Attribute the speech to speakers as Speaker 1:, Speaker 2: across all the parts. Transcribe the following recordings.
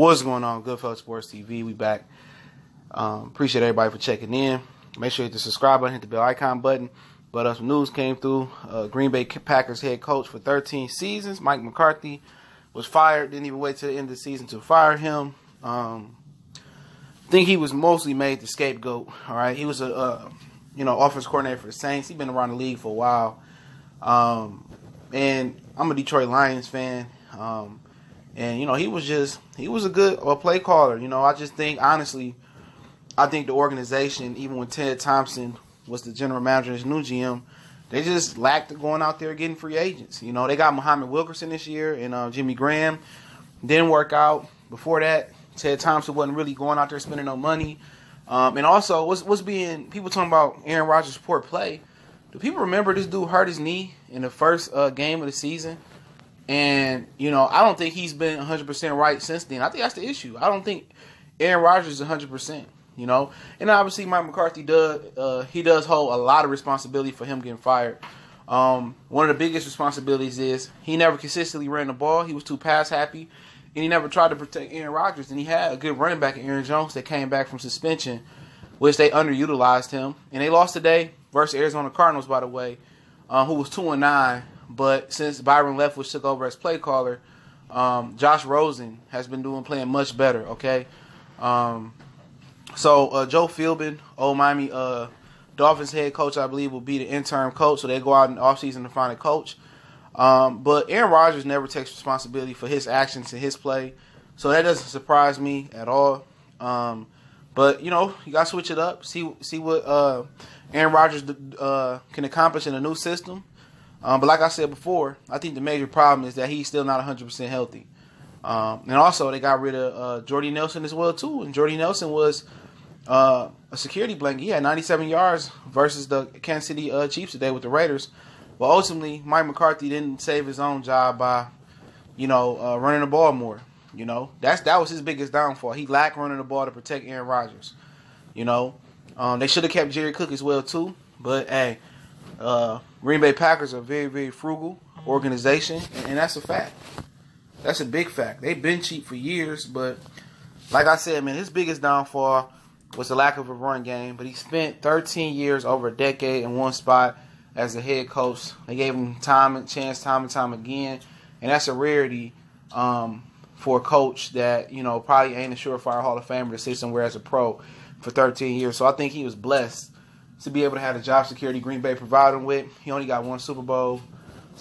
Speaker 1: What's going on, Goodfellas Sports TV? We back. Appreciate everybody for checking in. Make sure you hit the subscribe button, hit the bell icon button. But some news came through. Green Bay Packers head coach for 13 seasons, Mike McCarthy, was fired. Didn't even wait till the end of the season to fire him. I think he was mostly made the scapegoat. All right, he was a offense coordinator for the Saints. He's been around the league for a while. And I'm a Detroit Lions fan. And he was a good play caller. I just think, honestly, I think the organization, even when Ted Thompson was the general manager and his new GM, they just lacked going out there getting free agents. They got Muhammad Wilkerson this year and Jimmy Graham. Didn't work out. Before that, Ted Thompson wasn't really going out there spending no money. And also, what's being people talking about Aaron Rodgers' poor play? Do people remember this dude hurt his knee in the first game of the season? And, I don't think he's been 100% right since then. I think that's the issue. I don't think Aaron Rodgers is 100%. And obviously Mike McCarthy does hold a lot of responsibility for him getting fired. One of the biggest responsibilities is he never consistently ran the ball. He was too pass happy, and he never tried to protect Aaron Rodgers. And he had a good running back in Aaron Jones that came back from suspension, which they underutilized him. And they lost today versus Arizona Cardinals, by the way, who was 2-9. But since Byron Leftwich took over as play caller, Josh Rosen has been playing much better. Okay. So Joe Philbin, old Miami Dolphins head coach, I believe, will be the interim coach. So they go out in the offseason to find a coach. But Aaron Rodgers never takes responsibility for his actions and his play. So that doesn't surprise me at all. But, you got to switch it up. See what Aaron Rodgers can accomplish in a new system. But like I said before, I think the major problem is that he's still not 100% healthy. And also, they got rid of Jordy Nelson as well, too. And Jordy Nelson was a security blanket. He had 97 yards versus the Kansas City Chiefs today with the Raiders. But ultimately, Mike McCarthy didn't save his own job by, running the ball more. That was his biggest downfall. He lacked running the ball to protect Aaron Rodgers. They should have kept Jerry Cook as well, too. But, hey, Green Bay Packers are a very, very frugal organization, and that's a fact. That's a big fact. They've been cheap for years, but like I said, man, his biggest downfall was the lack of a run game. But he spent 13 years, over a decade, in one spot as a head coach. They gave him time and time again, and that's a rarity for a coach that probably ain't a surefire Hall of Famer to sit somewhere as a pro for 13 years. So I think he was blessed to be able to have the job security Green Bay provided him with. He only got one Super Bowl.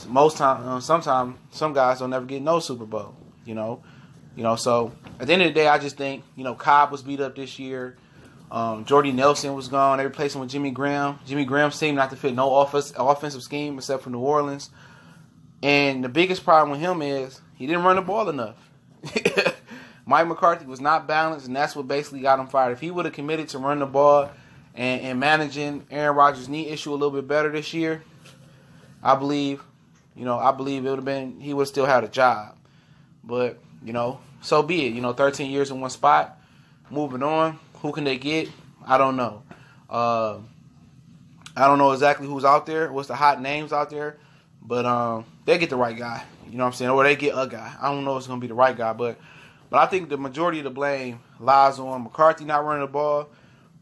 Speaker 1: Most times, sometimes some guys don't never get no Super Bowl. So at the end of the day, I just think Cobb was beat up this year. Jordy Nelson was gone. They replaced him with Jimmy Graham. Jimmy Graham seemed not to fit no offensive scheme except for New Orleans. And the biggest problem with him is he didn't run the ball enough. Mike McCarthy was not balanced, and that's what basically got him fired. If he would have committed to running the ball and managing Aaron Rodgers' knee issue a little bit better this year, I believe it would have been, he would have still had a job. But, so be it. 13 years in one spot. Moving on. Who can they get? I don't know. I don't know exactly who's out there, what's the hot names out there. But they get the right guy. You know what I'm saying? Or they get a guy. I don't know if it's going to be the right guy. But I think the majority of the blame lies on McCarthy not running the ball,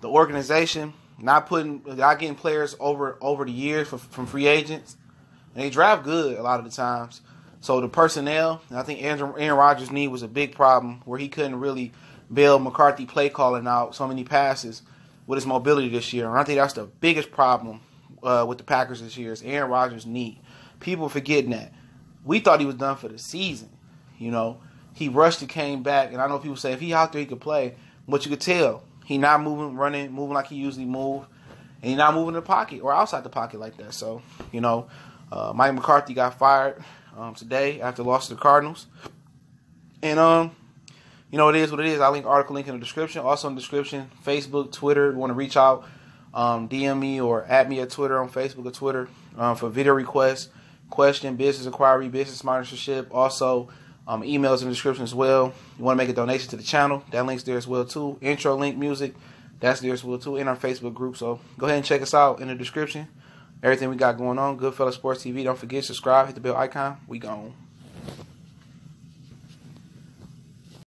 Speaker 1: the organization not getting players over the years from free agents. And they draft good a lot of the times. So the personnel, I think Aaron Rodgers' knee was a big problem where he couldn't really bail McCarthy play calling out so many passes with his mobility this year. And I think that's the biggest problem with the Packers this year is Aaron Rodgers' knee. People forgetting that. We thought he was done for the season. He rushed and came back. And I know people say if he out there, he could play. But you could tell he not moving like he usually move. And he not moving in the pocket or outside the pocket like that. So, Mike McCarthy got fired today after the loss to the Cardinals. And, it is what it is. I'll article link in the description. Also in the description, Facebook, Twitter. If you want to reach out, DM me or add me at Twitter on Facebook or Twitter for video requests, question, business inquiry, business sponsorship. Also, emails in the description as well. You want to make a donation to the channel, that link's there as well too. Intro link music, that's there as well too, in our Facebook group. So go ahead and check us out in the description. Everything we got going on, Goodfellas Sports TV. Don't forget, subscribe, hit the bell icon. We gone.